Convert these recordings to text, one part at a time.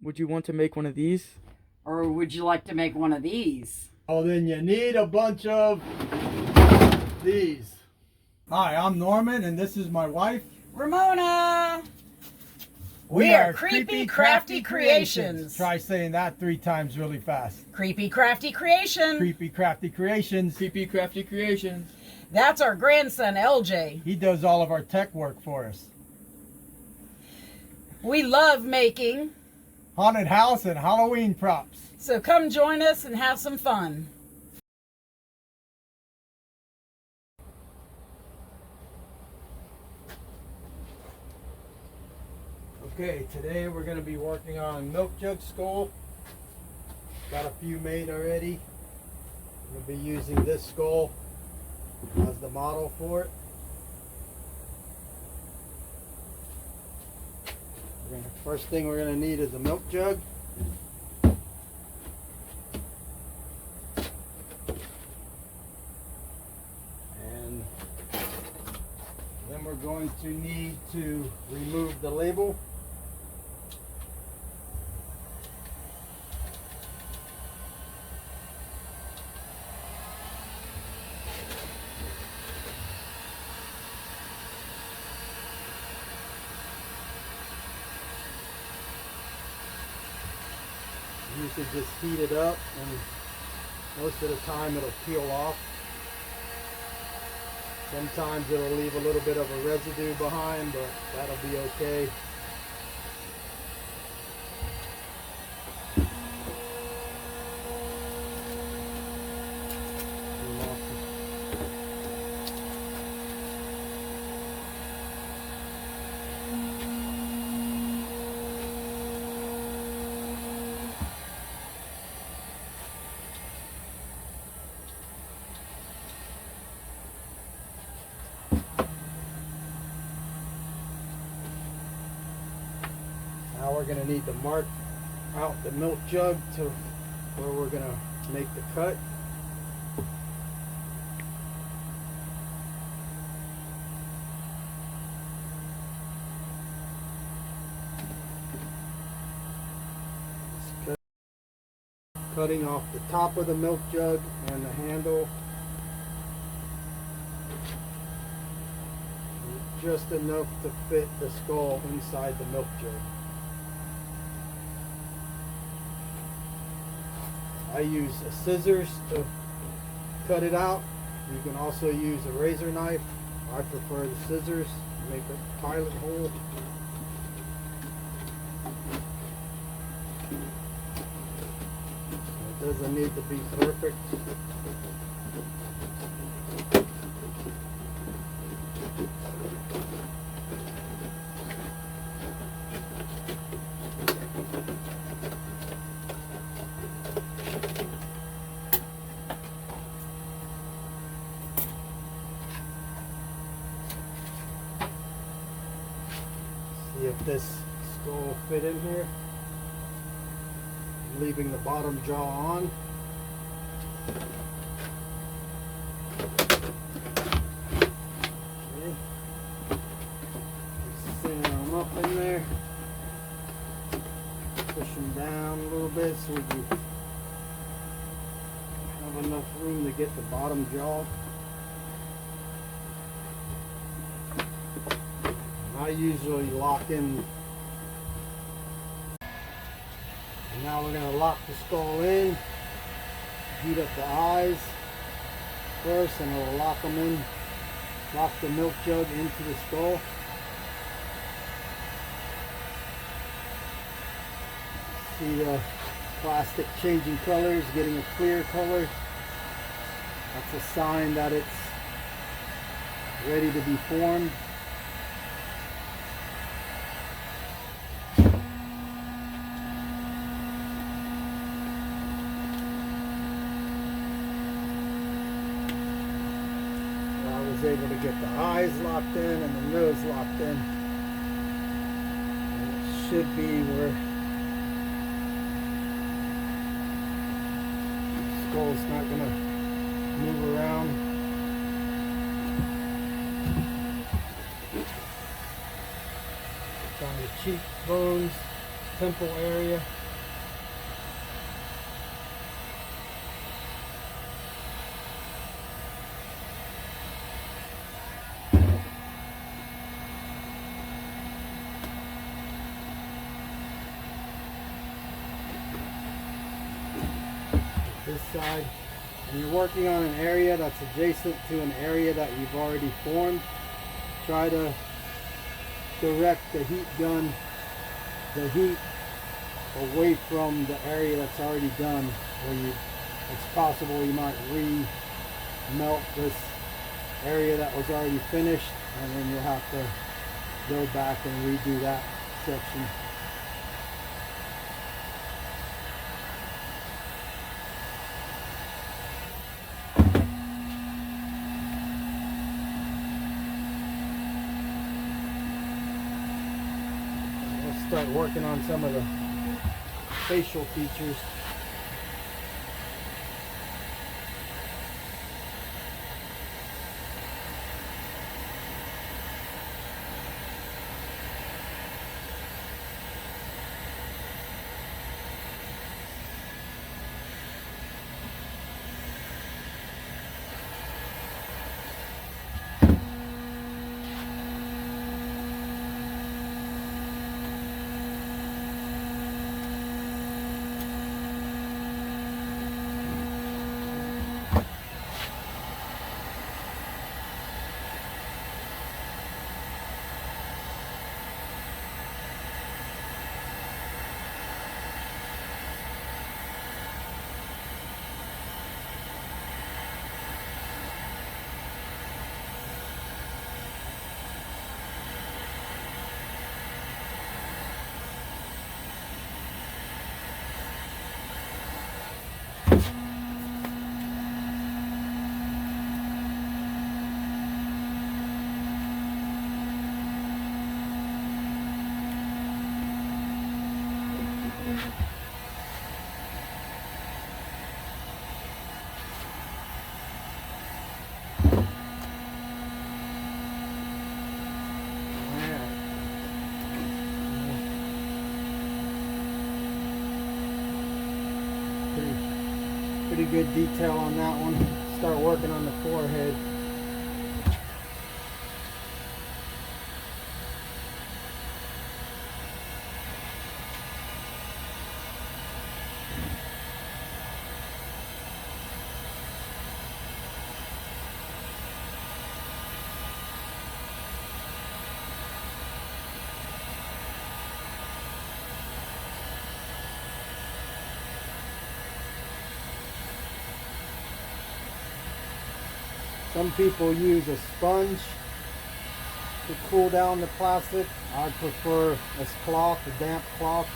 Would you want to make one of these? Or would you like to make one of these? Oh, then you need a bunch of these. Hi, I'm Norman, and this is my wife, Ramona! We are Creepy Crafty Creations. Try saying that 3 times really fast. Creepy Crafty Creation. Creepy Crafty Creations. Creepy Crafty Creations. That's our grandson, LJ. He does all of our tech work for us. We love making, Haunted house and Halloween props. so come join us and have some fun. Okay, today we're going to be working on milk jug skull. Got a few made already. We'll be using this skull as the model for it. First thing we're going to need is a milk jug. And then we're going to need to remove the label. You should just heat it up, and most of the time it'll peel off. Sometimes it'll leave a little bit of a residue behind, but that'll be okay. Now we're going to need to mark out the milk jug to where we're going to make the cut. Cutting off the top of the milk jug and the handle. Just enough to fit the skull inside the milk jug. I use scissors to cut it out. You can also use a razor knife. I prefer the scissors to make a pilot hole. It doesn't need to be perfect. See if this skull will fit in here. Leaving the bottom jaw on. Okay. Center them up in there. Push them down a little bit so we can have enough room to get the bottom jaw. I usually lock in. And now we're going to lock the skull in. Heat up the eyes first, and we'll lock them in. Lock the milk jug into the skull. See the plastic changing colors, getting a clear color. That's a sign that it's ready to be formed. Able to get the eyes locked in and the nose locked in. And it should be where the skull's not going to move around. On the cheekbones. temple area. This side, and you're working on an area that's adjacent to an area that you've already formed. Try to direct the heat gun, the heat away from the area that's already done, where it's possible you might re-melt this area that was already finished, and then you'll have to go back and redo that section. Start working on some of the facial features. Pretty good detail on that one. Start working on the forehead. Some people use a sponge to cool down the plastic. I prefer a cloth, a damp cloth.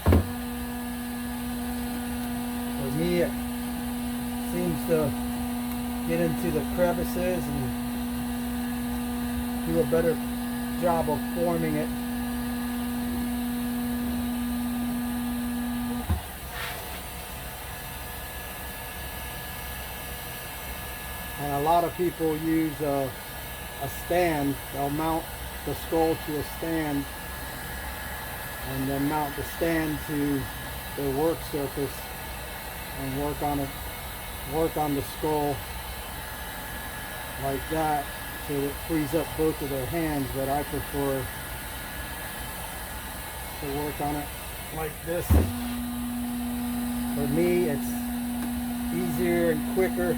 For me, it seems to get into the crevices and do a better job of forming it. And a lot of people use a stand. They'll mount the skull to a stand and then mount the stand to their work surface and work on the skull like that, so that it frees up both of their hands. But I prefer to work on it like this. For me, it's easier and quicker.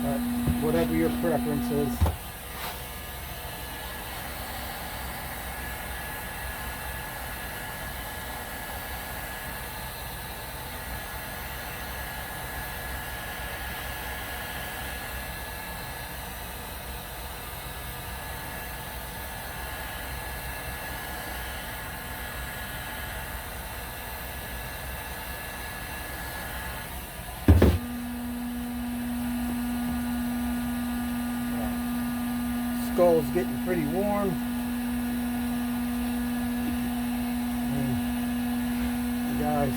But whatever your preference is. Skull's getting pretty warm. And guys,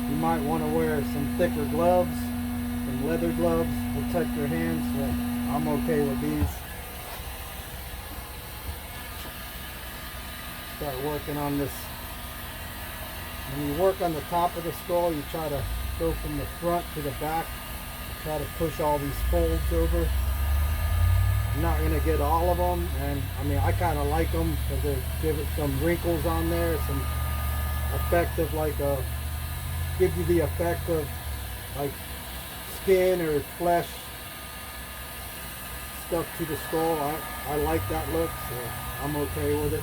you might want to wear some thicker gloves, some leather gloves, protect your hands, but I'm okay with these. start working on this. When you work on the top of the skull, you try to go from the front to the back. Try to push all these folds over. I'm not going to get all of them, and I mean, I kind of like them because they give it some wrinkles on there, some effect of like a, give you the effect of like skin or flesh stuck to the skull. I like that look, so I'm okay with it.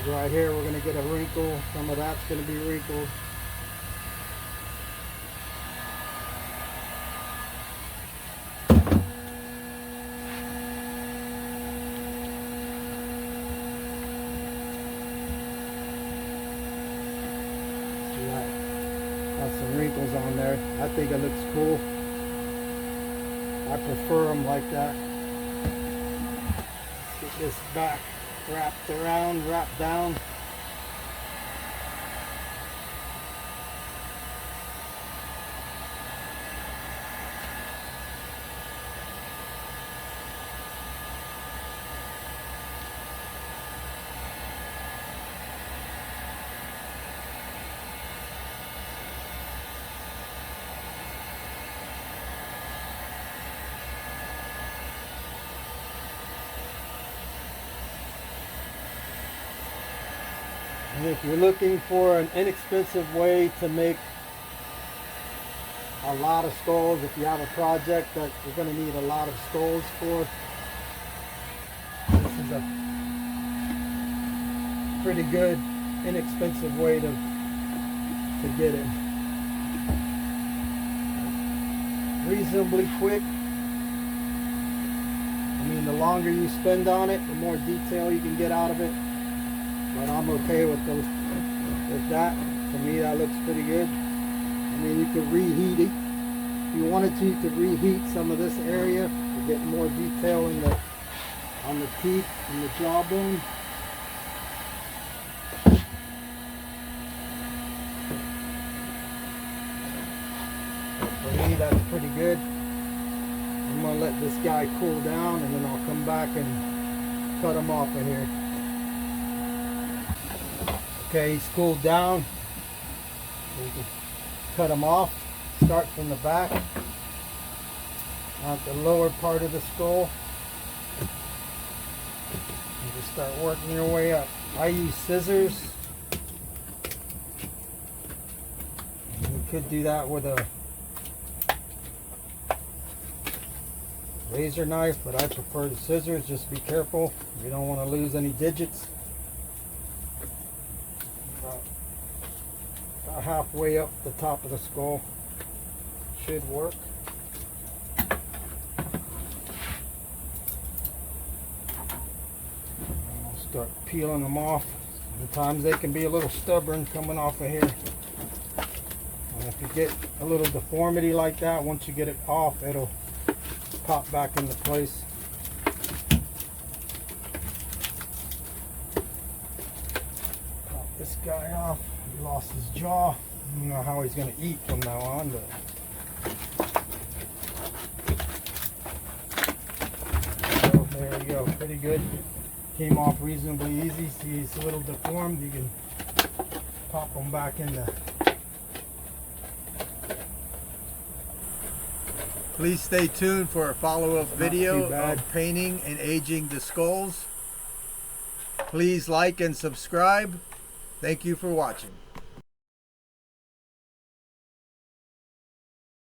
Right here we're going to get a wrinkle. Some of that's going to be wrinkled. Got some wrinkles on there. I think it looks cool. I prefer them like that. Let's get this back wrapped around, wrapped down. And if you're looking for an inexpensive way to make a lot of skulls, if you have a project that you're going to need a lot of skulls for, this is a pretty good, inexpensive way to get it. Reasonably quick. I mean, the longer you spend on it, the more detail you can get out of it. But I'm okay with those. With that, to me, that looks pretty good. I mean, you could reheat it. If you wanted to, you could reheat some of this area to get more detail in the on the teeth and the jawbone. For me, that's pretty good. I'm gonna let this guy cool down, and then I'll come back and cut him off of here. Okay, he's cooled down. We can cut him off. Start from the back. At the lower part of the skull. And just start working your way up. I use scissors. You could do that with a razor knife, but I prefer the scissors. Just be careful. You don't want to lose any digits. About halfway up the top of the skull should work. I'll start peeling them off. Sometimes they can be a little stubborn coming off of here. And if you get a little deformity like that, once you get it off, it'll pop back into place. Pop this guy off. He lost his jaw. I don't know how he's going to eat from now on, but so there we go. Pretty good. Came off reasonably easy. See, he's a little deformed. You can pop him back in there. Please stay tuned for a follow-up video of painting and aging the skulls. Please like and subscribe. Thank you for watching.